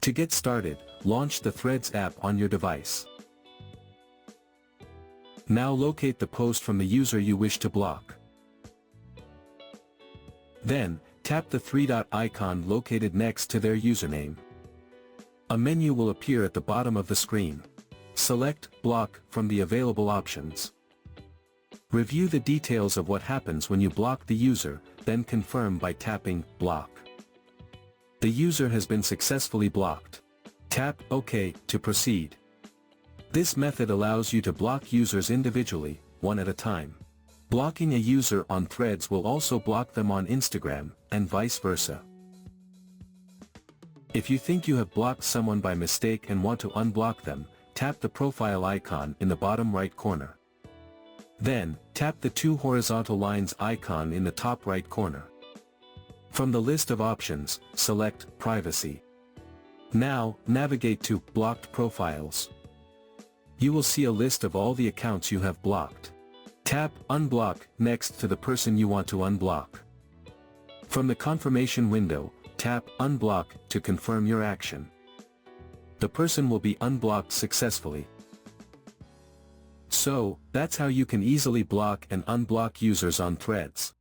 To get started, launch the Threads app on your device. Now locate the post from the user you wish to block. Then, tap the three-dot icon located next to their username. A menu will appear at the bottom of the screen. Select Block from the available options. Review the details of what happens when you block the user, then confirm by tapping Block. The user has been successfully blocked. Tap OK to proceed. This method allows you to block users individually, one at a time. Blocking a user on Threads will also block them on Instagram, and vice versa. If you think you have blocked someone by mistake and want to unblock them, tap the profile icon in the bottom right corner. Then, tap the two horizontal lines icon in the top right corner. From the list of options, select Privacy. Now, navigate to Blocked Profiles. You will see a list of all the accounts you have blocked. Tap Unblock next to the person you want to unblock. From the confirmation window, tap Unblock to confirm your action. The person will be unblocked successfully. So, that's how you can easily block and unblock users on Threads.